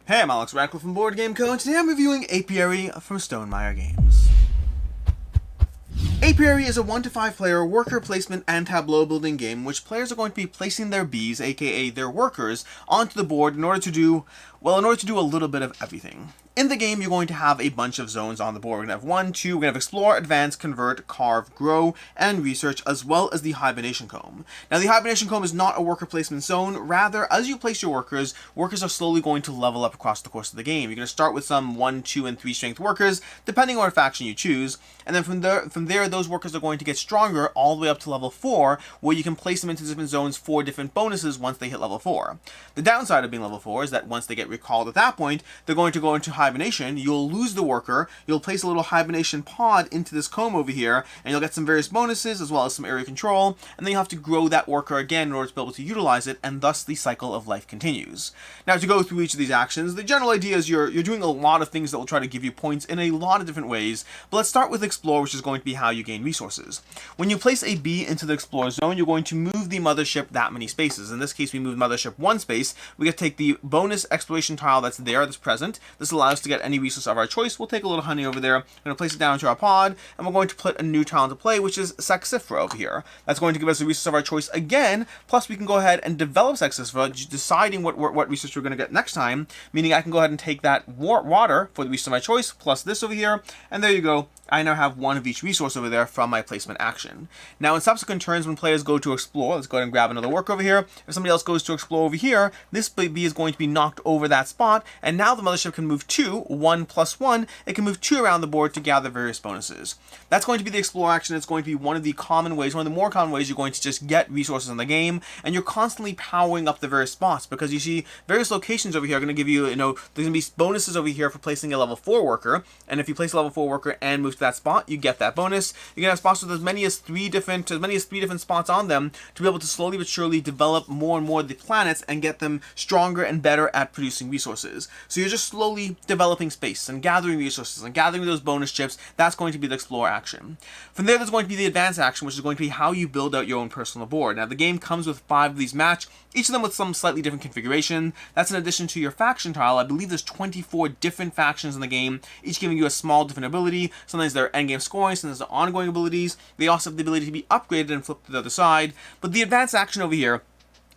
Hey, I'm Alex Radcliffe from Board Game Co, and today I'm reviewing Apiary from Stonemaier Games. Apiary is a 1 to 5 player worker placement and tableau building game in which players are going to be placing their bees, aka their workers, onto the board in order to do a little bit of everything. In the game, you're going to have a bunch of zones on the board. We're going to have 1, 2, we're going to have Explore, Advance, Convert, Carve, Grow, and Research, as well as the Hibernation Comb. Now, the Hibernation Comb is not a worker placement zone. Rather, as you place your workers are slowly going to level up across the course of the game. You're going to start with some 1, 2, and 3 strength workers, depending on what faction you choose, and then from there, those workers are going to get stronger all the way up to level 4, where you can place them into different zones for different bonuses once they hit level 4. The downside of being level 4 is that once they get recalled at that point, they're going to go into hibernation. You'll lose the worker, you'll place a little hibernation pod into this comb over here, and you'll get some various bonuses as well as some area control, and then you'll have to grow that worker again in order to be able to utilize it, and thus the cycle of life continues. Now, to go through each of these actions, the general idea is you're doing a lot of things that will try to give you points in a lot of different ways, but let's start with Explore, which is going to be how you gain resources. When you place a bee into the Explore zone, you're going to move the mothership that many spaces. In this case, we move mothership 1 space. We get to take the bonus exploration tile that's present. This allows us to get any resource of our choice. We'll take a little honey over there. We're going to place it down into our pod, and we're going to put a new tile into play, which is Saxifra over here. That's going to give us a resource of our choice again, plus we can go ahead and develop Saxifra, deciding what resource we're going to get next time, meaning I can go ahead and take that water for the resource of my choice, plus this over here, and there you go. I now have one of each resource over there from my placement action. Now, in subsequent turns, when players go to Explore, let's go ahead and grab another work over here. If somebody else goes to Explore over here, this bee is going to be knocked over that spot, and now the mothership can move 2, 1 plus 1, it can move 2 around the board to gather various bonuses. That's going to be the Explore action. It's going to be one of the more common ways you're going to just get resources in the game, and you're constantly powering up the various spots, because you see various locations over here are going to give you, there's going to be bonuses over here for placing a level 4 worker, and if you place a level 4 worker and move to that spot, you get that bonus. You can have spots with as many as three different spots on them to be able to slowly but surely develop more and more of the planets and get them stronger and better at producing resources. So you're just slowly developing space and gathering resources and gathering those bonus chips. That's going to be the Explore action. From there, there's going to be the Advance action, which is going to be how you build out your own personal board. Now, the game comes with 5 of these match, each of them with some slightly different configuration. That's in addition to your faction tile. I believe there's 24 different factions in the game, each giving you a small different ability. Sometimes they're endgame scoring, sometimes they're ongoing abilities. They also have the ability to be upgraded and flipped to the other side. But the Advance action over here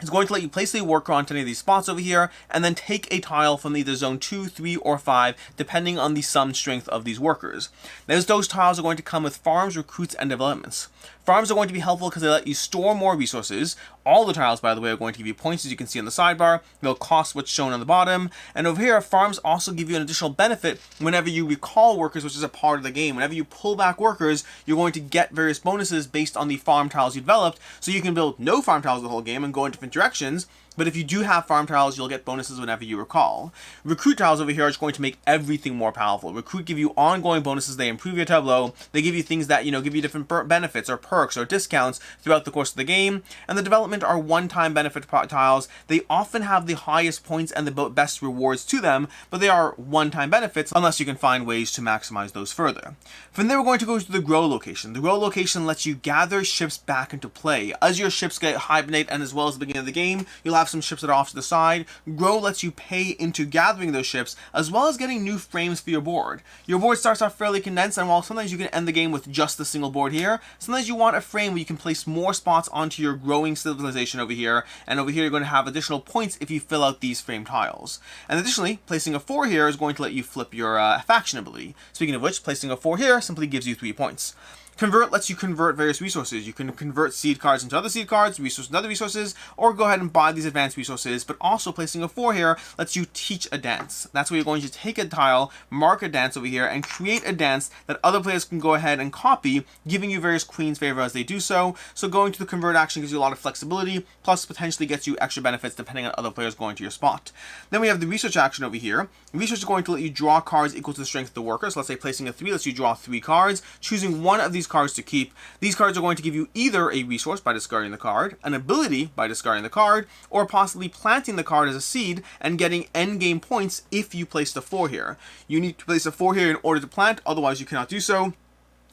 is going to let you place a worker onto any of these spots over here, and then take a tile from either zone 2, 3, or 5, depending on the sum strength of these workers. Now, those tiles are going to come with farms, recruits, and developments. Farms are going to be helpful because they let you store more resources. All the tiles, by the way, are going to give you points, as you can see on the sidebar. They'll cost what's shown on the bottom. And over here, farms also give you an additional benefit whenever you recall workers, which is a part of the game. Whenever you pull back workers, you're going to get various bonuses based on the farm tiles you developed. So you can build no farm tiles the whole game and go in different directions. But if you do have farm tiles, you'll get bonuses whenever you recall. Recruit tiles over here are just going to make everything more powerful. Recruit give you ongoing bonuses. They improve your tableau. They give you things that, give you different benefits or perks or discounts throughout the course of the game. And the development are one-time benefit tiles. They often have the highest points and the best rewards to them, but they are one-time benefits unless you can find ways to maximize those further. From there, we're going to go to the Grow location. The Grow location lets you gather ships back into play. As your ships get hibernate, and as well as the beginning of the game, you'll have some ships that are off to the side. Grow lets you pay into gathering those ships, as well as getting new frames for your board. Your board starts off fairly condensed, and while sometimes you can end the game with just the single board here, sometimes you want a frame where you can place more spots onto your growing civilization over here, and over here you're going to have additional points if you fill out these frame tiles. And additionally, placing a 4 here is going to let you flip your faction ability. Speaking of which, placing a 4 here simply gives you 3 points. Convert lets you convert various resources. You can convert seed cards into other seed cards, resources into other resources, or go ahead and buy these advanced resources, but also placing a 4 here lets you teach a dance. That's where you're going to take a tile, mark a dance over here, and create a dance that other players can go ahead and copy, giving you various queen's favor as they do so. So going to the convert action gives you a lot of flexibility, plus potentially gets you extra benefits depending on other players going to your spot. Then we have the research action over here. Research is going to let you draw cards equal to the strength of the worker. So let's say placing a 3 lets you draw 3 cards, choosing one of these cards to keep. These cards are going to give you either a resource by discarding the card, an ability by discarding the card, or possibly planting the card as a seed and getting endgame points if you place the 4 here. You need to place a 4 here in order to plant, otherwise you cannot do so.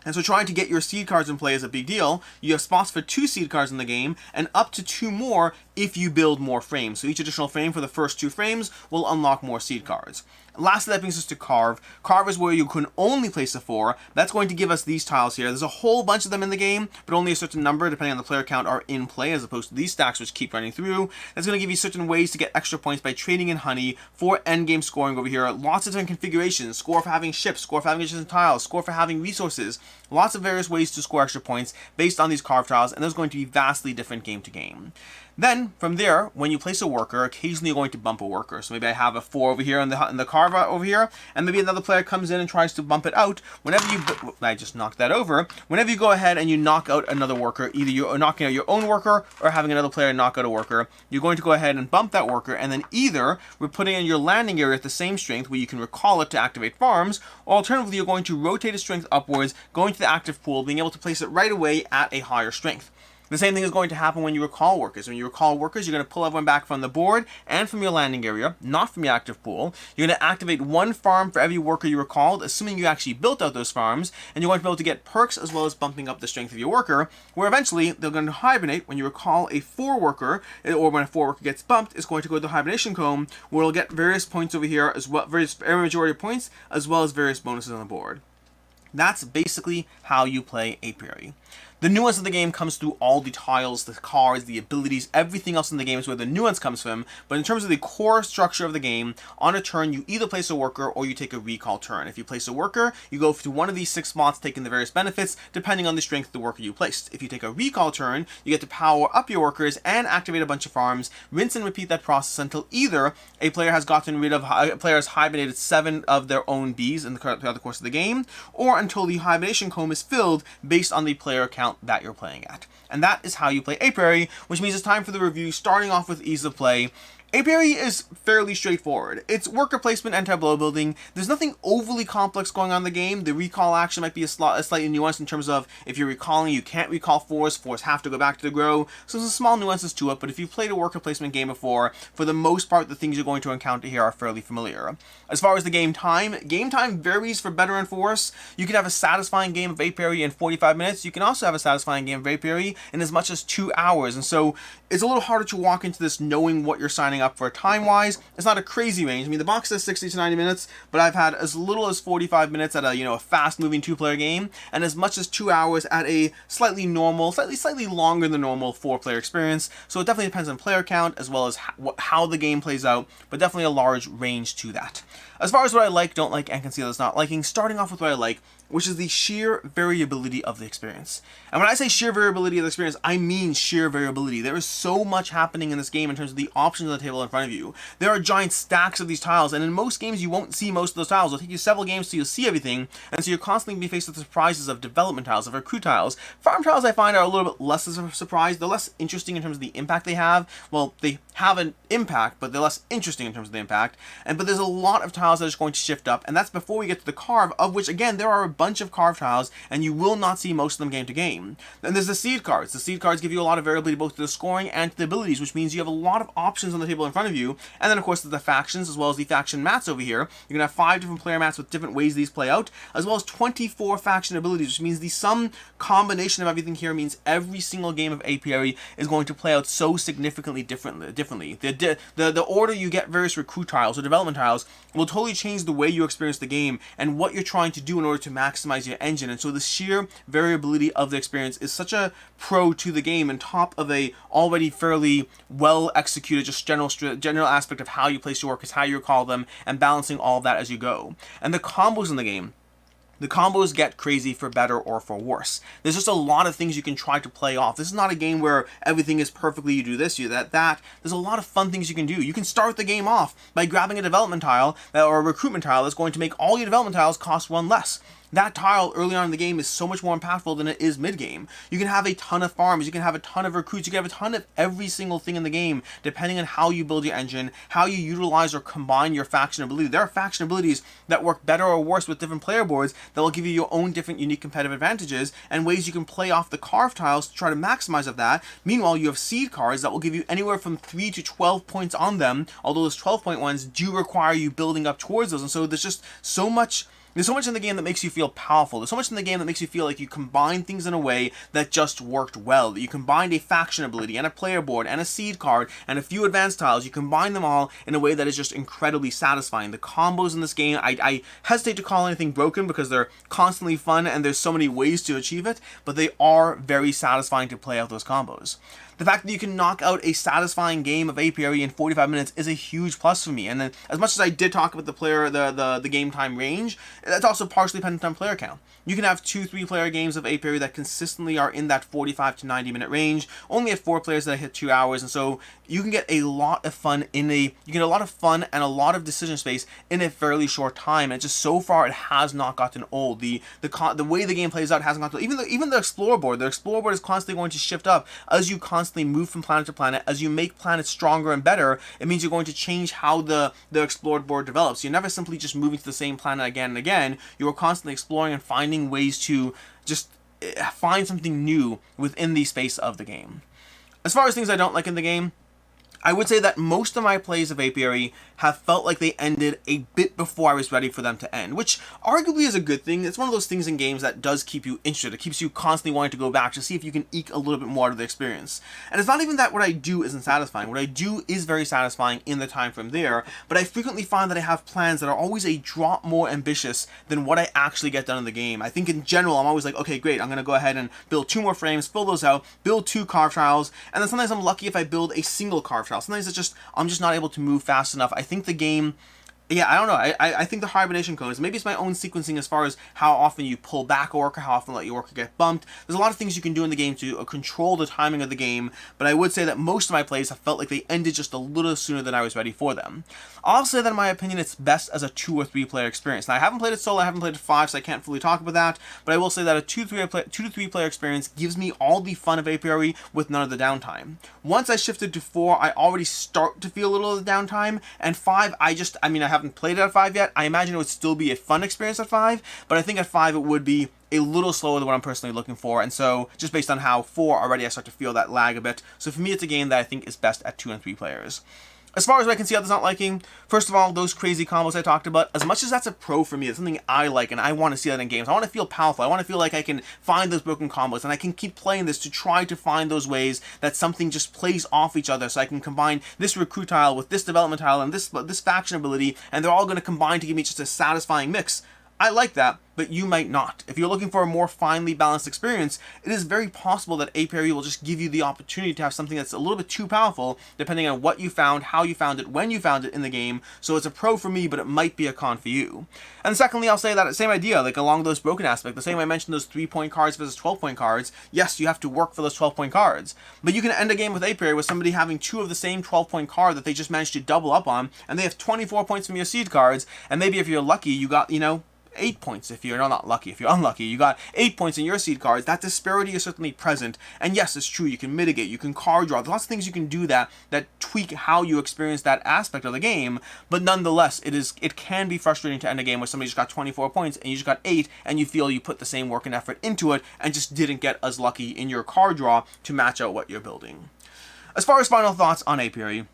And so trying to get your seed cards in play is a big deal. You have spots for 2 seed cards in the game, and up to 2 more if you build more frames. So each additional frame for the first 2 frames will unlock more seed cards. Lastly, that brings us to Carve. Carve is where you can only place a 4. That's going to give us these tiles here. There's a whole bunch of them in the game, but only a certain number, depending on the player count, are in play, as opposed to these stacks which keep running through. That's going to give you certain ways to get extra points by trading in honey for endgame scoring over here. Lots of different configurations. Score for having ships, score for having adjacent tiles, score for having resources. Lots of various ways to score extra points based on these Carve tiles, and those are going to be vastly different game to game. Then, from there, when you place a worker, occasionally you're going to bump a worker. So maybe I have a 4 over here in the Carve over here, and maybe another player comes in and tries to bump it out. Whenever you... I just knocked that over. Whenever you go ahead and you knock out another worker, either you're knocking out your own worker or having another player knock out a worker, you're going to go ahead and bump that worker, and then either we're putting in your landing area at the same strength where you can recall it to activate farms, or alternatively you're going to rotate its strength upwards, going to the active pool, being able to place it right away at a higher strength. The same thing is going to happen when you recall workers. When you recall workers, you're going to pull everyone back from the board and from your landing area, not from your active pool. You're going to activate 1 farm for every worker you recalled, assuming you actually built out those farms, and you're going to be able to get perks as well as bumping up the strength of your worker, where eventually they're going to hibernate. When you recall a 4 worker, or when a 4 worker gets bumped, it's going to go to the hibernation comb, where it'll get various points over here, as well, various majority of points, as well as various bonuses on the board. That's basically how you play Apiary. The nuance of the game comes through all the tiles, the cards, the abilities, everything else in the game is where the nuance comes from. But in terms of the core structure of the game, on a turn, you either place a worker or you take a recall turn. If you place a worker, you go to one of these 6 spots, taking the various benefits, depending on the strength of the worker you placed. If you take a recall turn, you get to power up your workers and activate a bunch of farms, rinse and repeat that process until either a player has gotten rid of, a player has hibernated 7 of their own bees throughout the course of the game, or until the hibernation comb is filled based on the player count that you're playing at. And that is how you play Apiary, which means it's time for the review, starting off with ease of play. Apiary is fairly straightforward. It's worker placement and tableau building. There's nothing overly complex going on in the game. The recall action might be slightly nuanced in terms of if you're recalling, you can't recall 4s. 4s have to go back to the grow. So there's small nuances to it, but if you've played a worker placement game before, for the most part, the things you're going to encounter here are fairly familiar. As far as the game time varies for better and for worse. You can have a satisfying game of Apiary in 45 minutes. You can also have a satisfying game of Apiary in as much as 2 hours. And so it's a little harder to walk into this knowing what you're signing up for time-wise. It's not a crazy range. I mean, the box says 60 to 90 minutes, but I've had as little as 45 minutes at a fast-moving 2-player game, and as much as 2 hours at a slightly longer than normal 4-player experience. So it definitely depends on player count as well as how the game plays out, but definitely a large range to that. As far as what I like, don't like, and can see that's not liking, starting off with what I like, which is the sheer variability of the experience. And when I say sheer variability of the experience, I mean sheer variability. There is so much happening in this game in terms of the options on the table in front of you. There are giant stacks of these tiles, and in most games you won't see most of those tiles. It'll take you several games till you see everything, and so you're constantly be faced with the surprises of development tiles, of recruit tiles. Farm tiles I find are a little bit less of a surprise. They're less interesting in terms of the impact they have. Well, they have an impact, but they're less interesting in terms of the impact. But there's a lot of tiles that are just going to shift up, and that's before we get to the Carve, of which, again, there are a bunch of Carve tiles, and you will not see most of them game to game. Then there's the seed cards. The seed cards give you a lot of variability both to the scoring and to the abilities, which means you have a lot of options on the table in front of you. And then, of course, there's the factions, as well as the faction mats over here. You're going to have 5 different player mats with different ways these play out, as well as 24 faction abilities, which means the sum combination of everything here means every single game of Apiary is going to play out so significantly differently. The order you get various recruit tiles or development tiles will totally change the way you experience the game and what you're trying to do in order to maximize your engine. And so the sheer variability of the experience is such a pro to the game, on top of a already fairly well executed just general aspect of how you place your workers, how you recall them, and balancing all of that as you go. And the combos in the game, the combos get crazy for better or for worse. There's just a lot of things you can try to play off. This is not a game where everything is perfectly, you do this, you do that. There's a lot of fun things you can do. You can start the game off by grabbing a development tile or a recruitment tile that's going to make all your development tiles cost 1 less. That tile early on in the game is so much more impactful than it is mid-game. You can have a ton of farms, you can have a ton of recruits, you can have a ton of every single thing in the game, depending on how you build your engine, how you utilize or combine your faction ability. There are faction abilities that work better or worse with different player boards that will give you your own different unique competitive advantages and ways you can play off the Carve tiles to try to maximize of that. Meanwhile, you have seed cards that will give you anywhere from 3 to 12 points on them, although those 12-point ones do require you building up towards those. And so there's just so much There's so much in the game that makes you feel powerful. There's so much in the game that makes you feel like you combine things in a way that just worked well. That you combined a faction ability and a player board and a seed card and a few advanced tiles. You combine them all in a way that is just incredibly satisfying. The combos in this game, I hesitate to call anything broken because they're constantly fun and there's so many ways to achieve it, but they are very satisfying to play out those combos. The fact that you can knock out a satisfying game of Apiary in 45 minutes is a huge plus for me. And then, as much as I did talk about the game time range, that's also partially dependent on player count. You can have 2-3 player games of Apiary that consistently are in that 45 to 90 minute range. Only at 4 players that hit 2 hours, and so you can get a lot of fun and a lot of decision space in a fairly short time. And just so far, it has not gotten old. The way the game plays out hasn't gotten old. Even the Explorer board. The Explorer board is constantly going to shift up as you constantly move from planet to planet. As you make planets stronger and better, it means you're going to change how the explored board develops. You're never simply just moving to the same planet again and again. You are constantly exploring and finding ways to just find something new within the space of the game. As far as things I don't like in the game, I would say that most of my plays of Apiary have felt like they ended a bit before I was ready for them to end, which arguably is a good thing. It's one of those things in games that does keep you interested. It keeps you constantly wanting to go back to see if you can eke a little bit more out of the experience. And it's not even that what I do isn't satisfying. What I do is very satisfying in the time from there, but I frequently find that I have plans that are always a drop more ambitious than what I actually get done in the game. I think in general, I'm always like, okay, great, I'm going to go ahead and build 2 more frames, fill those out, build 2 carve trials, and then sometimes I'm lucky if I build a single carve trial. Sometimes I'm just not able to move fast enough. I think the game, yeah, I don't know. I think the hibernation cones, maybe it's my own sequencing as far as how often you pull back a worker, how often let your worker get bumped. There's a lot of things you can do in the game to control the timing of the game, but I would say that most of my plays have felt like they ended just a little sooner than I was ready for them. I'll say that in my opinion, it's best as a 2 or 3 player experience. Now, I haven't played it solo, I haven't played it 5, so I can't fully talk about that, but I will say that a 2 to 3 player experience gives me all the fun of Apiary with none of the downtime. Once I shifted to 4, I already start to feel a little of the downtime, and 5, I haven't played it at 5 yet. I imagine it would still be a fun experience at 5, but I think at 5 it would be a little slower than what I'm personally looking for, and so just based on how 4 already I start to feel that lag a bit. So for me, it's a game that I think is best at 2 and 3 players. As far as I can see others not liking, first of all, those crazy combos I talked about, as much as that's a pro for me, it's something I like and I want to see that in games. I want to feel powerful. I want to feel like I can find those broken combos and I can keep playing this to try to find those ways that something just plays off each other, so I can combine this recruit tile with this development tile and this faction ability, and they're all going to combine to give me just a satisfying mix. I like that, but you might not. If you're looking for a more finely balanced experience, it is very possible that Apiary will just give you the opportunity to have something that's a little bit too powerful, depending on what you found, how you found it, when you found it in the game. So it's a pro for me, but it might be a con for you. And secondly, I'll say that same idea, like along those broken aspects, the same way I mentioned those 3-point cards versus 12-point cards, yes, you have to work for those 12-point cards, but you can end a game with Apiary with somebody having 2 of the same 12-point card that they just managed to double up on, and they have 24 points from your seed cards, and maybe if you're lucky, you got, 8 points. If you're not lucky, if you're unlucky, you got 8 points in your seed cards. That disparity is certainly present, and yes, it's true, you can mitigate, you can card draw, there's lots of things you can do that tweak how you experience that aspect of the game, but nonetheless, it can be frustrating to end a game where somebody just got 24 points and you just got 8, and you feel you put the same work and effort into it and just didn't get as lucky in your card draw to match out what you're building. As far as final thoughts on Apiary,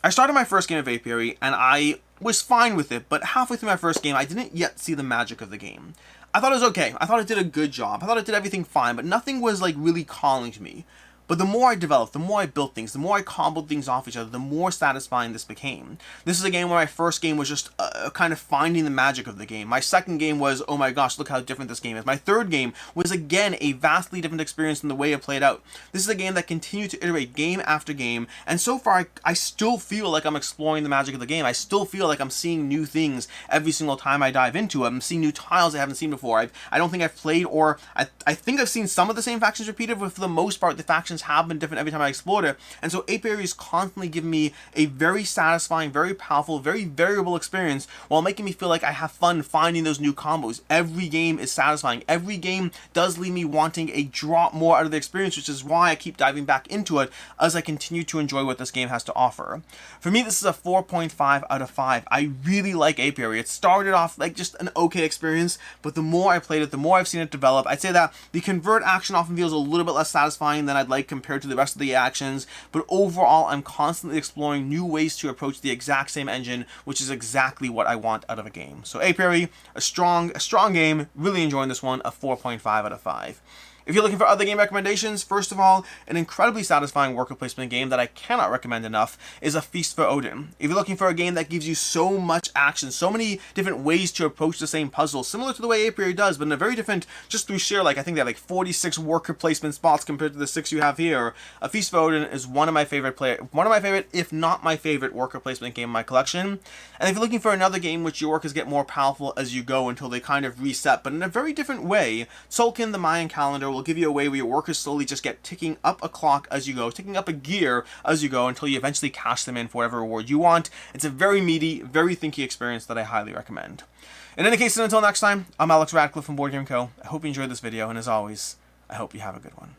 I started my first game of Apiary and I was fine with it, but halfway through my first game, I didn't yet see the magic of the game. I thought it was okay. I thought it did a good job. I thought it did everything fine, but nothing was really calling to me. But the more I developed, the more I built things, the more I comboed things off each other, the more satisfying this became. This is a game where my first game was just kind of finding the magic of the game. My second game was, oh my gosh, look how different this game is. My third game was again a vastly different experience in the way it played out. This is a game that continued to iterate game after game, and so far I still feel like I'm exploring the magic of the game. I still feel like I'm seeing new things every single time I dive into it. I'm seeing new tiles I haven't seen before. I don't think I've played, or I think I've seen some of the same factions repeated, but for the most part the factions have been different every time I explored it, and so Apiary is constantly giving me a very satisfying, very powerful, very variable experience while making me feel like I have fun finding those new combos. Every game is satisfying. Every game does leave me wanting a drop more out of the experience, which is why I keep diving back into it as I continue to enjoy what this game has to offer. For me, this is a 4.5 out of 5. I really like Apiary. It started off like just an okay experience, but the more I played it, the more I've seen it develop. I'd say that the convert action often feels a little bit less satisfying than I'd like compared to the rest of the actions, but overall I'm constantly exploring new ways to approach the exact same engine, which is exactly what I want out of a game. So Apiary, a strong game, really enjoying this one, a 4.5 out of 5. If you're looking for other game recommendations, first of all, an incredibly satisfying worker placement game that I cannot recommend enough is A Feast for Odin. If you're looking for a game that gives you so much action, so many different ways to approach the same puzzle, similar to the way Apiary does, but in a very different, just through sheer, I think they have 46 worker placement spots compared to the 6 you have here. A Feast for Odin is one of my favorite, if not my favorite worker placement game in my collection. And if you're looking for another game which your workers get more powerful as you go until they kind of reset, but in a very different way, Tzolk'in the Mayan calendar will give you a way where your workers slowly just get ticking up a clock as you go, ticking up a gear as you go until you eventually cash them in for whatever reward you want. It's a very meaty, very thinky experience that I highly recommend. In any case, until next time, I'm Alex Radcliffe from Board Game Co. I hope you enjoyed this video, and as always, I hope you have a good one.